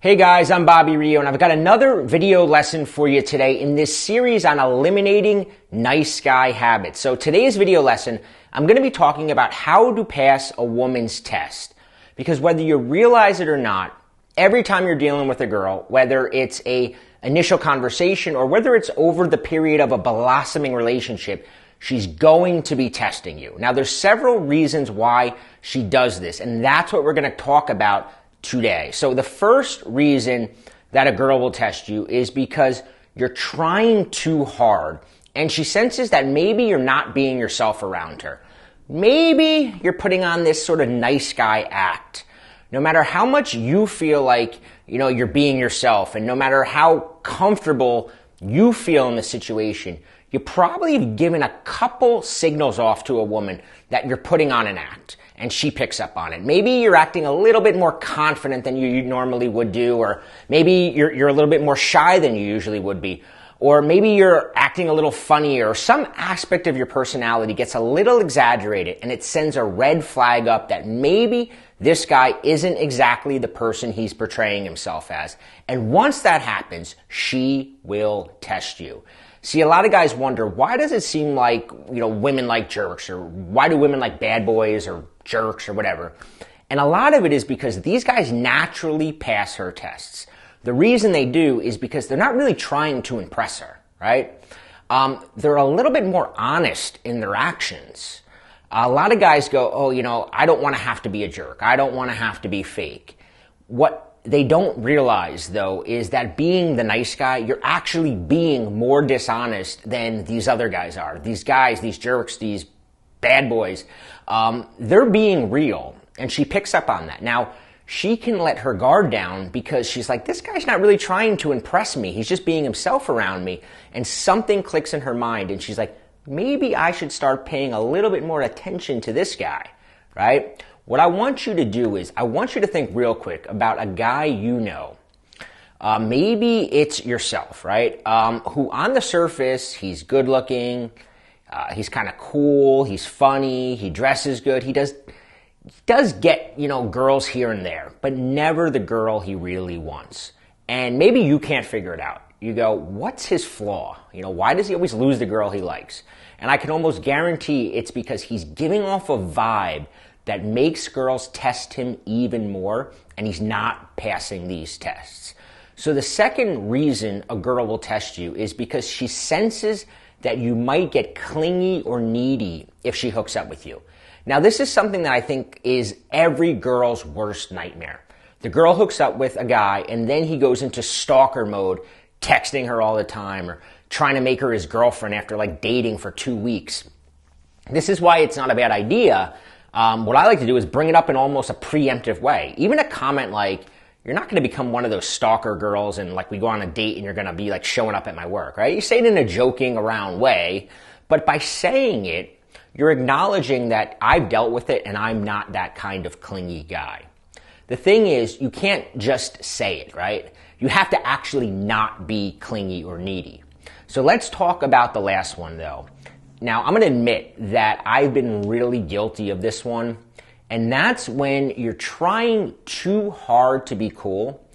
Hey guys, I'm Bobby Rio, and I've got another video lesson for you today in this series on eliminating nice guy habits. So today's video lesson, I'm going to be talking about how to pass a woman's test. Because whether you realize it or not, every time you're dealing with a girl, whether it's a initial conversation or whether it's over the period of a blossoming relationship, she's going to be testing you. Now, there's several reasons why she does this, and that's what we're going to talk about today. So the first reason that a girl will test you is because you're trying too hard and she senses that maybe you're not being yourself around her. Maybe you're putting on this sort of nice guy act. No matter how much you feel like, you're being yourself, and no matter how comfortable you feel in the situation, you probably have given a couple signals off to a woman that you're putting on an act, and she picks up on it. Maybe you're acting a little bit more confident than you normally would do, or maybe you're a little bit more shy than you usually would be, or maybe you're acting a little funnier, or some aspect of your personality gets a little exaggerated, and it sends a red flag up that maybe this guy isn't exactly the person he's portraying himself as. And once that happens, she will test you. See, a lot of guys wonder, why does it seem like, women like jerks, or why do women like bad boys or jerks or whatever? And a lot of it is because these guys naturally pass her tests. The reason they do is because they're not really trying to impress her, right? They're a little bit more honest in their actions. A lot of guys go, I don't want to have to be a jerk. I don't want to have to be fake. What they don't realize, though, is that being the nice guy, you're actually being more dishonest than these other guys are. These guys, these jerks, these bad boys, they're being real, and she picks up on that. Now, she can let her guard down because she's like, this guy's not really trying to impress me. He's just being himself around me, and something clicks in her mind, and she's like, maybe I should start paying a little bit more attention to this guy, right? What I want you to do is, I want you to think real quick about a guy you know. Maybe it's yourself, right? Who on the surface, he's good looking, he's kind of cool, he's funny, he dresses good, he does get, girls here and there, but never the girl he really wants. And maybe you can't figure it out. You go, what's his flaw? Why does he always lose the girl he likes? And I can almost guarantee it's because he's giving off a vibe that makes girls test him even more, and he's not passing these tests. So the second reason a girl will test you is because she senses that you might get clingy or needy if she hooks up with you. Now, this is something that I think is every girl's worst nightmare. The girl hooks up with a guy, and then he goes into stalker mode, texting her all the time, or trying to make her his girlfriend after dating for 2 weeks. This is why it's not a bad idea. What I like to do is bring it up in almost a preemptive way. Even a comment like, you're not going to become one of those stalker girls and we go on a date and you're going to be showing up at my work, right? You say it in a joking around way, but by saying it, you're acknowledging that I've dealt with it and I'm not that kind of clingy guy. The thing is, you can't just say it, right? You have to actually not be clingy or needy. So let's talk about the last one, though. Now, I'm going to admit that I've been really guilty of this one, and that's when you're trying too hard to be cool,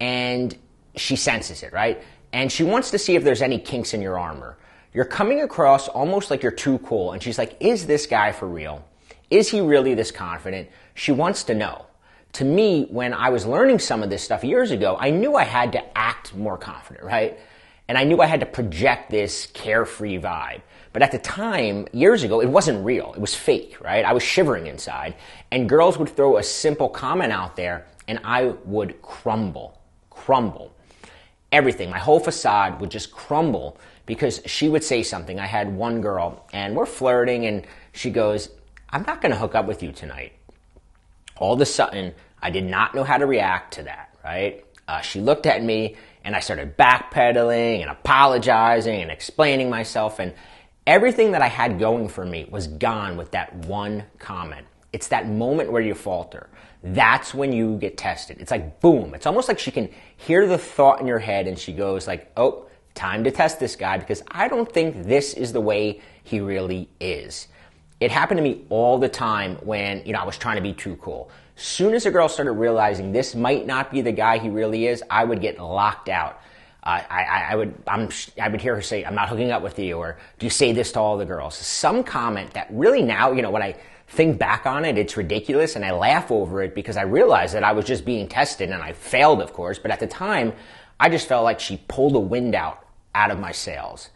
and she senses it, right? And she wants to see if there's any kinks in your armor. You're coming across almost like you're too cool, and she's like, is this guy for real? Is he really this confident? She wants to know. To me, when I was learning some of this stuff years ago, I knew I had to act more confident, right? And I knew I had to project this carefree vibe. But at the time, years ago, it wasn't real. It was fake, right? I was shivering inside. And girls would throw a simple comment out there, and I would crumble. Everything, my whole facade would just crumble because she would say something. I had one girl, and we're flirting, and she goes, I'm not going to hook up with you tonight. All of a sudden, I did not know how to react to that, right? She looked at me, and I started backpedaling and apologizing and explaining myself, and everything that I had going for me was gone with that one comment. It's that moment where you falter. That's when you get tested. It's like, boom. It's almost like she can hear the thought in your head, and she goes oh, time to test this guy because I don't think this is the way he really is. It happened to me all the time when, I was trying to be too cool. Soon as a girl started realizing this might not be the guy he really is, I would get locked out. I would hear her say, "I'm not hooking up with you," or "Do you say this to all the girls?" Some comment that really now, when I think back on it, it's ridiculous, and I laugh over it because I realized that I was just being tested, and I failed, of course. But at the time, I just felt like she pulled the wind out of my sails.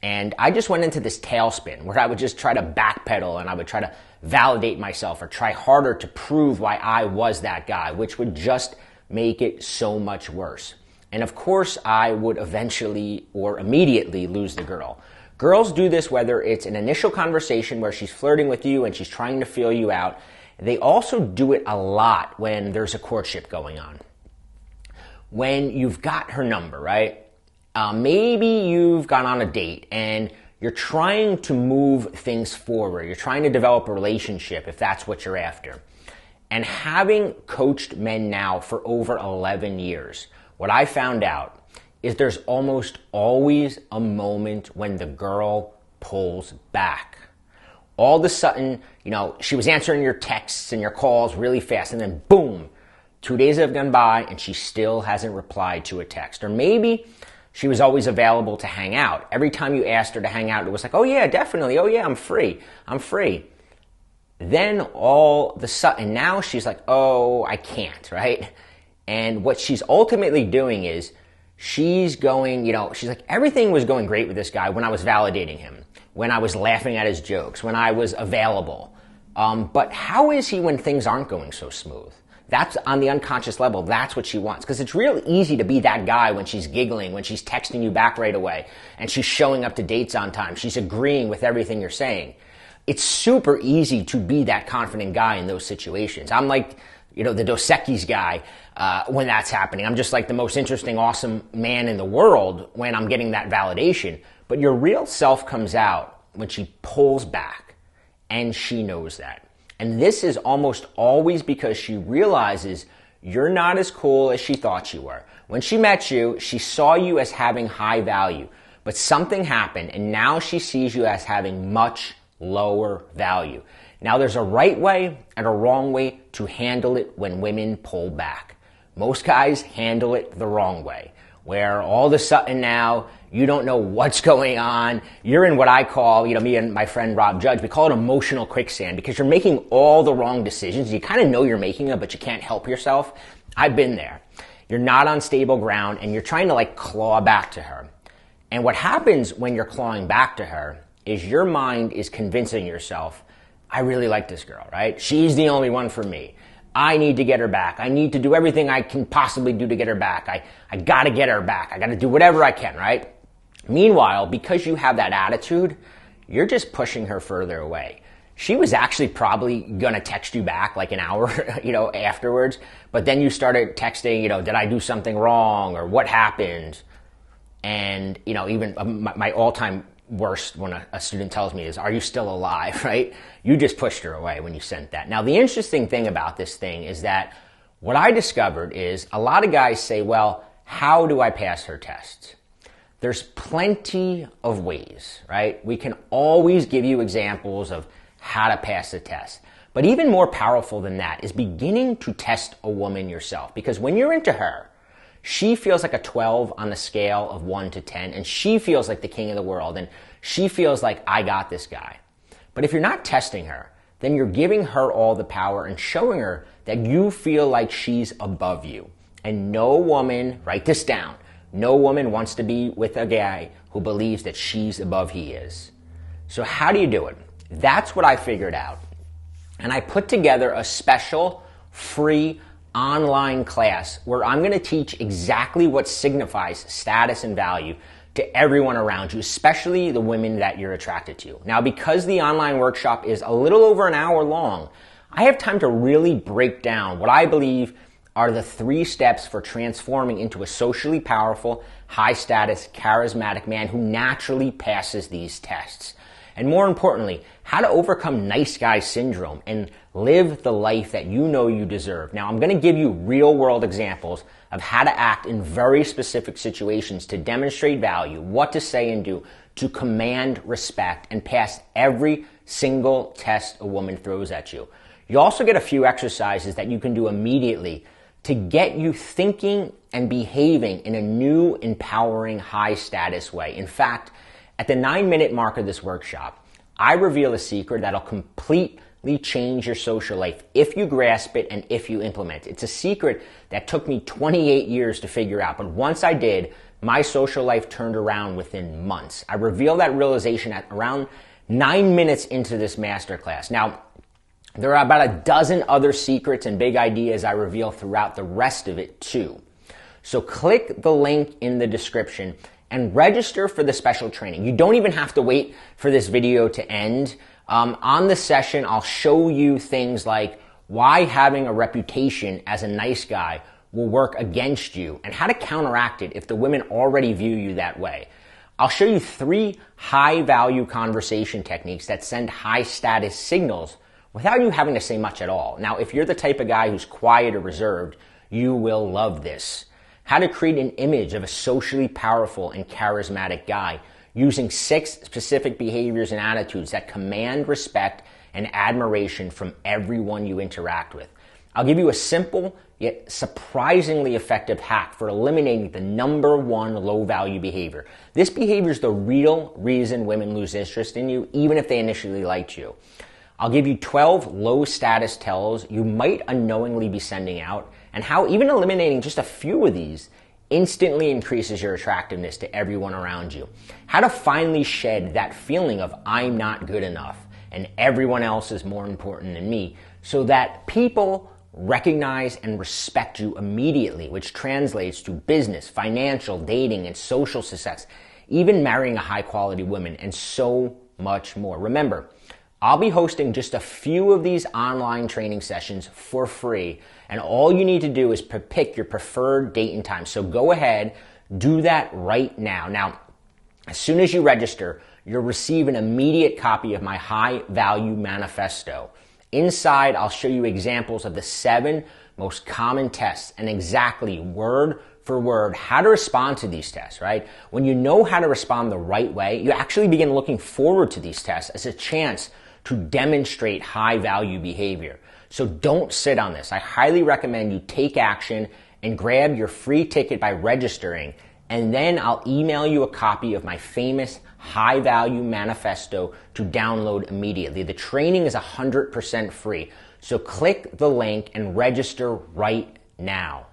And I just went into this tailspin where I would just try to backpedal, and I would try to validate myself or try harder to prove why I was that guy, which would just make it so much worse. And of course, I would eventually or immediately lose the girl. Girls do this whether it's an initial conversation where she's flirting with you and she's trying to feel you out. They also do it a lot when there's a courtship going on. When you've got her number, right? Maybe you've gone on a date and you're trying to move things forward. You're trying to develop a relationship if that's what you're after. And having coached men now for over 11 years, what I found out is there's almost always a moment when the girl pulls back. All of a sudden, she was answering your texts and your calls really fast, and then boom, 2 days have gone by and she still hasn't replied to a text. Or maybe she was always available to hang out. Every time you asked her to hang out, it was like, "Oh yeah, definitely. Oh yeah, I'm free. Then all of a sudden, now she's like, "Oh, I can't," right? And what she's ultimately doing is she's going, she's like, "Everything was going great with this guy when I was validating him, when I was laughing at his jokes, when I was available. But how is he when things aren't going so smooth?" That's on the unconscious level. That's what she wants. Because it's real easy to be that guy when she's giggling, when she's texting you back right away, and she's showing up to dates on time. She's agreeing with everything you're saying. It's super easy to be that confident guy in those situations. I'm like, the Dos Equis guy when that's happening. I'm just like the most interesting, awesome man in the world when I'm getting that validation. But your real self comes out when she pulls back, and she knows that. And this is almost always because she realizes you're not as cool as she thought you were. When she met you, she saw you as having high value, but something happened, and now she sees you as having much lower value. Now, there's a right way and a wrong way to handle it when women pull back. Most guys handle it the wrong way, where all of a sudden now you don't know what's going on. You're in what I call, me and my friend Rob Judge, we call it emotional quicksand, because you're making all the wrong decisions. You kind of know you're making them, but you can't help yourself. I've been there. You're not on stable ground, and you're trying to claw back to her. And what happens when you're clawing back to her is your mind is convincing yourself, "I really like this girl, right? She's the only one for me. I need to get her back. I need to do everything I can possibly do to get her back. I got to get her back. I got to do whatever I can," right? Meanwhile, because you have that attitude, you're just pushing her further away. She was actually probably going to text you back an hour, afterwards. But then you started texting, "Did I do something wrong?" or "What happened?" And, even my all-time worst when a student tells me is, "Are you still alive?" right? You just pushed her away when you sent that. Now, the interesting thing about this thing is that what I discovered is a lot of guys say, "Well, how do I pass her tests?" There's plenty of ways, right? We can always give you examples of how to pass the test. But even more powerful than that is beginning to test a woman yourself. Because when you're into her, she feels like a 12 on the scale of 1 to 10, and she feels like the king of the world, and she feels like, "I got this guy." But if you're not testing her, then you're giving her all the power and showing her that you feel like she's above you. And no woman, write this down, no woman wants to be with a guy who believes that she's above he is. So how do you do it? That's what I figured out. And I put together a special, free, online class where I'm going to teach exactly what signifies status and value to everyone around you, especially the women that you're attracted to. Now, because the online workshop is a little over an hour long, I have time to really break down what I believe are the 3 steps for transforming into a socially powerful, high-status, charismatic man who naturally passes these tests. And more importantly, how to overcome nice guy syndrome and live the life that you know you deserve. Now, I'm going to give you real-world examples of how to act in very specific situations to demonstrate value, what to say and do, to command respect, and pass every single test a woman throws at you. You also get a few exercises that you can do immediately to get you thinking and behaving in a new, empowering, high-status way. In fact, at the 9-minute mark of this workshop, I reveal a secret that'll completely change your social life if you grasp it and if you implement it. It's a secret that took me 28 years to figure out, but once I did, my social life turned around within months. I revealed that realization at around 9 minutes into this masterclass. Now, there are about a dozen other secrets and big ideas I reveal throughout the rest of it too. So click the link in the description and register for the special training. You don't even have to wait for this video to end. On the session, I'll show you things like why having a reputation as a nice guy will work against you and how to counteract it if the women already view you that way. I'll show you 3 high-value conversation techniques that send high-status signals without you having to say much at all. Now, if you're the type of guy who's quiet or reserved, you will love this. How to create an image of a socially powerful and charismatic guy using 6 specific behaviors and attitudes that command respect and admiration from everyone you interact with. I'll give you a simple yet surprisingly effective hack for eliminating the #1 low-value behavior. This behavior is the real reason women lose interest in you, even if they initially liked you. I'll give you 12 low-status tells you might unknowingly be sending out, and how even eliminating just a few of these instantly increases your attractiveness to everyone around you. How to finally shed that feeling of I'm not good enough and everyone else is more important than me, so that people recognize and respect you immediately, which translates to business, financial, dating, and social success, even marrying a high-quality woman, and so much more. Remember, I'll be hosting just a few of these online training sessions for free, and all you need to do is pick your preferred date and time. So go ahead, do that right now. Now, as soon as you register, you'll receive an immediate copy of my high-value manifesto. Inside, I'll show you examples of the 7 most common tests and exactly word for word how to respond to these tests, right? When you know how to respond the right way, you actually begin looking forward to these tests as a chance to demonstrate high-value behavior. So don't sit on this. I highly recommend you take action and grab your free ticket by registering, and then I'll email you a copy of my famous high-value manifesto to download immediately. The training is 100% free, so click the link and register right now.